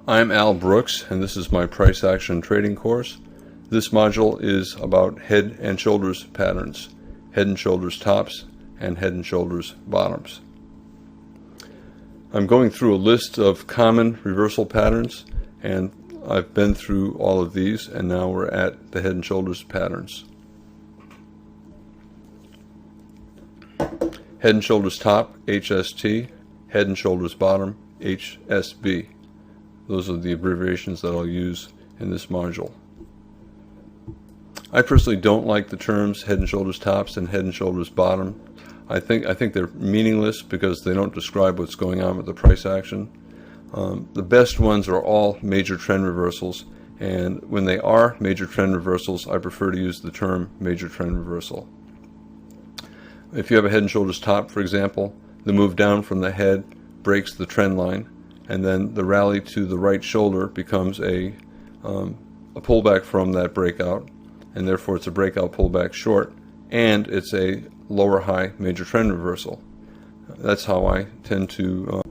I'm Al Brooks, and this is my price action trading course. This module is about head and shoulders patterns, head and shoulders tops, and head and shoulders bottoms. I'm going through a list of common reversal patterns, and I've been through all of these, and now we're at the head and shoulders patterns. Head and shoulders top, HST, head and shoulders bottom, HSB. Those are the abbreviations that I'll use in this module. I personally don't like the terms head and shoulders tops and head and shoulders bottom. I think they're meaningless because they don't describe what's going on with the price action. The best ones are all major trend reversals, and when they are major trend reversals, I prefer to use the term major trend reversal. If you have a head and shoulders top, for example, the move down from the head breaks the trend line, and then the rally to the right shoulder becomes a pullback from that breakout, and therefore it's a breakout pullback short, and it's a lower high major trend reversal. That's how I tend to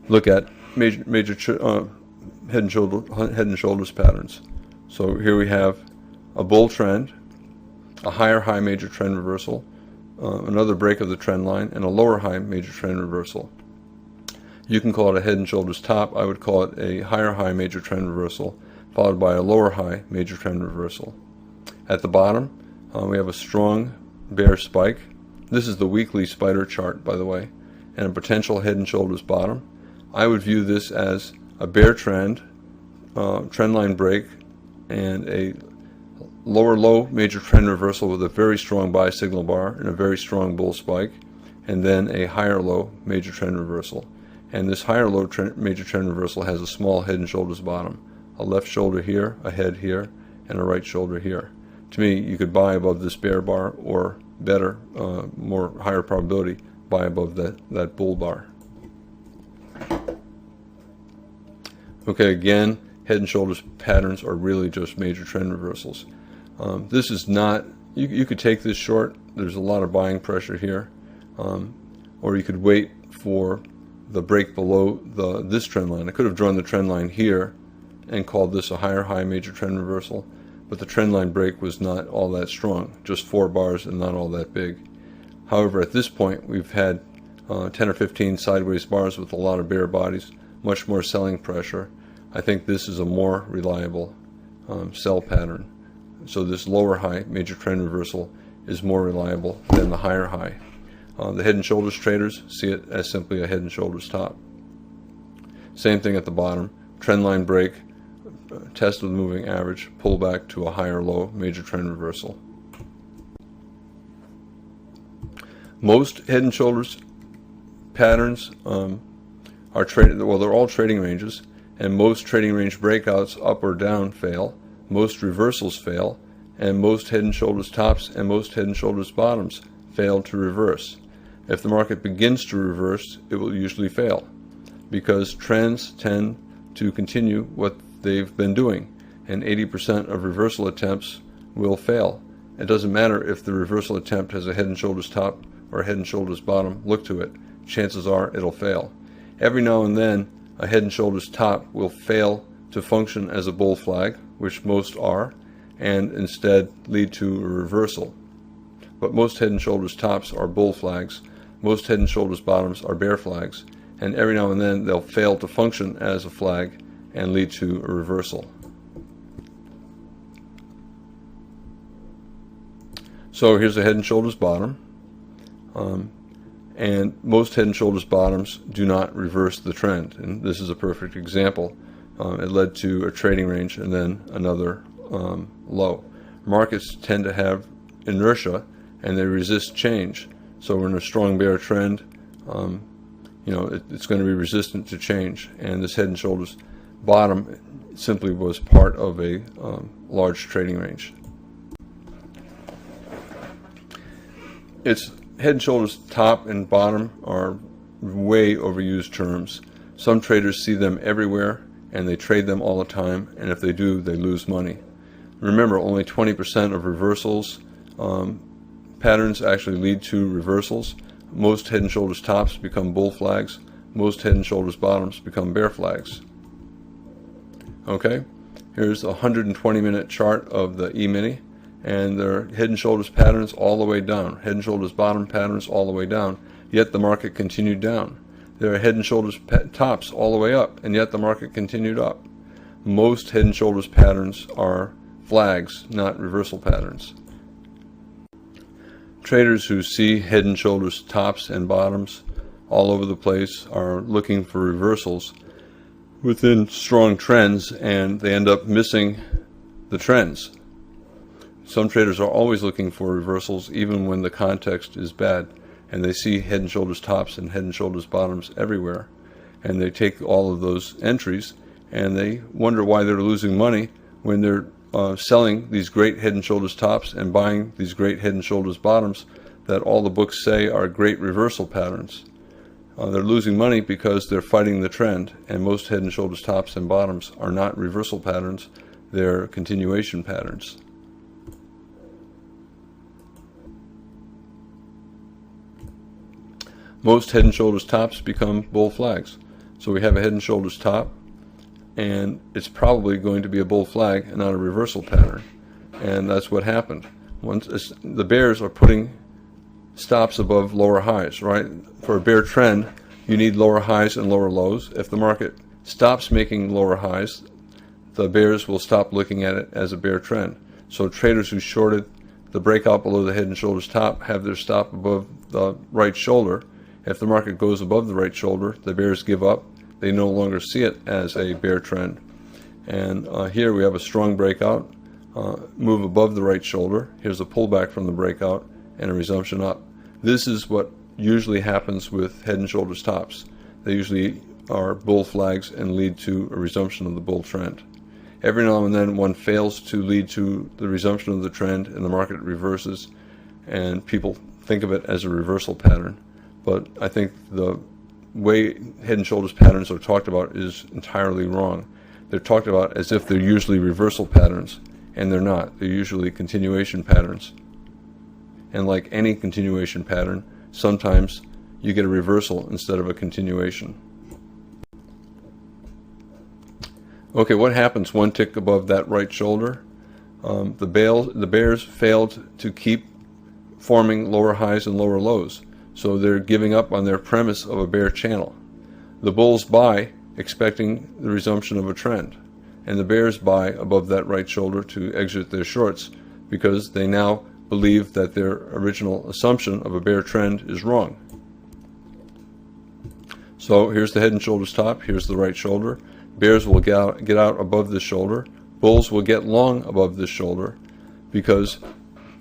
look at major head and shoulders patterns. So here we have a bull trend, a higher high major trend reversal, another break of the trend line, and a lower high major trend reversal. You can call it a head and shoulders top. I would call it a higher high major trend reversal followed by a lower high major trend reversal. At the bottom, we have a strong bear spike. This is the weekly spider chart, by the way, and a potential head and shoulders bottom. I would view this as a bear trend, trend line break, and a lower low major trend reversal with a very strong buy signal bar and a very strong bull spike, and then a higher low major trend reversal. And this higher low major trend reversal has a small head and shoulders bottom, a left shoulder here, a head here, and a right shoulder here. To me, you could buy above this bear bar, or better, more higher probability, buy above that bull bar. Okay, again, head and shoulders patterns are really just major trend reversals. This is not, you could take this short, there's a lot of buying pressure here, or you could wait for the break below this trend line. I could have drawn the trend line here and called this a higher high major trend reversal, but the trend line break was not all that strong, just 4 bars and not all that big. However, at this point we've had 10 or 15 sideways bars with a lot of bear bodies, much more selling pressure. I think this is a more reliable sell pattern. So this lower high major trend reversal is more reliable than the higher high. The head and shoulders traders see it as simply a head and shoulders top. Same thing at the bottom, trend line break, test of the moving average, pull back to a higher low major trend reversal. Most head and shoulders patterns are traded, well, they're all trading ranges, and most trading range breakouts up or down fail, most reversals fail, and most head and shoulders tops and most head and shoulders bottoms fail to reverse. If the market begins to reverse, it will usually fail, because trends tend to continue what they've been doing, and 80% of reversal attempts will fail. It doesn't matter if the reversal attempt has a head and shoulders top or a head and shoulders bottom look to it, chances are it'll fail. Every now and then a head and shoulders top will fail to function as a bull flag, which most are, and instead lead to a reversal. But most head and shoulders tops are bull flags, most head and shoulders bottoms are bear flags, and every now and then they'll fail to function as a flag and lead to a reversal. So here's a head and shoulders bottom, and most head and shoulders bottoms do not reverse the trend, and this is a perfect example. It led to a trading range and then another low. Markets tend to have inertia and they resist change. So we're in a strong bear trend, it's going to be resistant to change, and this head and shoulders bottom simply was part of a large trading range. It's head and shoulders top and bottom are way overused terms. Some traders see them everywhere and they trade them all the time, and if they do, they lose money. Remember, only 20% of reversals patterns actually lead to reversals. Most head and shoulders tops become bull flags. Most head and shoulders bottoms become bear flags. Okay, here's a 120-minute chart of the E-mini, and there are head and shoulders patterns all the way down, head and shoulders bottom patterns all the way down, yet the market continued down. There are head and shoulders tops all the way up, and yet the market continued up. Most head and shoulders patterns are flags, not reversal patterns. Traders who see head and shoulders tops and bottoms all over the place are looking for reversals within strong trends, and they end up missing the trends. Some traders are always looking for reversals even when the context is bad, and they see head and shoulders tops and head and shoulders bottoms everywhere, and they take all of those entries and they wonder why they're losing money when they're selling these great head and shoulders tops and buying these great head and shoulders bottoms that all the books say are great reversal patterns. They're losing money because they're fighting the trend, and most head and shoulders tops and bottoms are not reversal patterns, they're continuation patterns. Most head and shoulders tops become bull flags. So we have a head and shoulders top, and it's probably going to be a bull flag and not a reversal pattern. And that's what happened. Once the bears are putting stops above lower highs, right? For a bear trend, you need lower highs and lower lows. If the market stops making lower highs, the bears will stop looking at it as a bear trend. So traders who shorted the breakout below the head and shoulders top have their stop above the right shoulder. If the market goes above the right shoulder, the bears give up. They no longer see it as a bear trend. And here we have a strong breakout, move above the right shoulder. Here's a pullback from the breakout and a resumption up. This is what usually happens with head and shoulders tops. They usually are bull flags and lead to a resumption of the bull trend. Every now and then one fails to lead to the resumption of the trend and the market reverses, and people think of it as a reversal pattern. But I think the way head and shoulders patterns are talked about is entirely wrong. They're talked about as if they're usually reversal patterns, and they're not. They're usually continuation patterns. And like any continuation pattern, sometimes you get a reversal instead of a continuation. Okay, what happens one tick above that right shoulder? The bears failed to keep forming lower highs and lower lows, so they're giving up on their premise of a bear channel. The bulls buy, expecting the resumption of a trend, and the bears buy above that right shoulder to exit their shorts because they now believe that their original assumption of a bear trend is wrong. So here's the head and shoulders top, here's the right shoulder. Bears will get out above this shoulder. Bulls will get long above this shoulder, because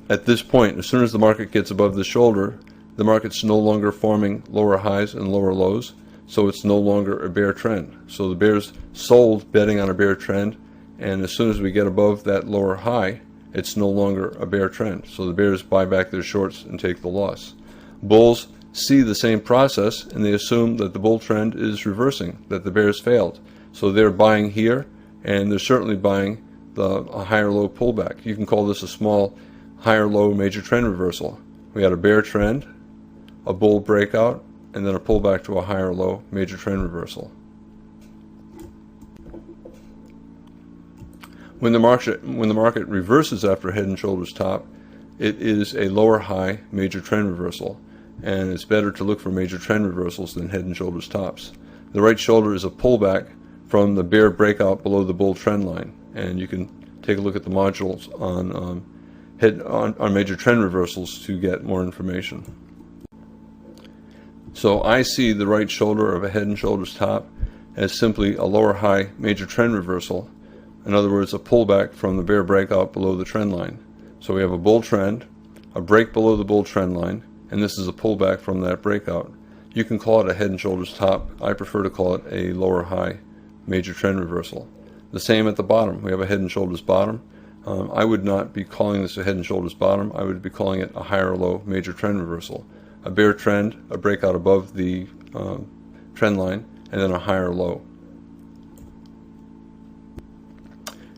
at this point, as soon as the market gets above the shoulder, the market's no longer forming lower highs and lower lows, so it's no longer a bear trend. So the bears sold betting on a bear trend, and as soon as we get above that lower high, it's no longer a bear trend. So the bears buy back their shorts and take the loss. Bulls see the same process, and they assume that the bull trend is reversing, that the bears failed. So they're buying here, and they're certainly buying a higher low pullback. You can call this a small higher low major trend reversal. We had a bear trend, a bull breakout, and then a pullback to a higher low major trend reversal. When the market reverses after head and shoulders top, it is a lower high major trend reversal, and it's better to look for major trend reversals than head and shoulders tops. The right shoulder is a pullback from the bear breakout below the bull trend line, and you can take a look at the modules on major trend reversals to get more information. So I see the right shoulder of a head and shoulders top as simply a lower high major trend reversal. In other words, a pullback from the bear breakout below the trend line. So we have a bull trend, a break below the bull trend line, and this is a pullback from that breakout. You can call it a head and shoulders top. I prefer to call it a lower high major trend reversal. The same at the bottom. We have a head and shoulders bottom. I would not be calling this a head and shoulders bottom. I would be calling it a higher low major trend reversal. A bear trend, a breakout above the trend line, and then a higher low.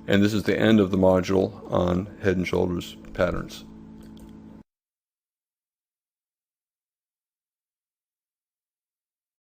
And this is the end of the module on head and shoulders patterns.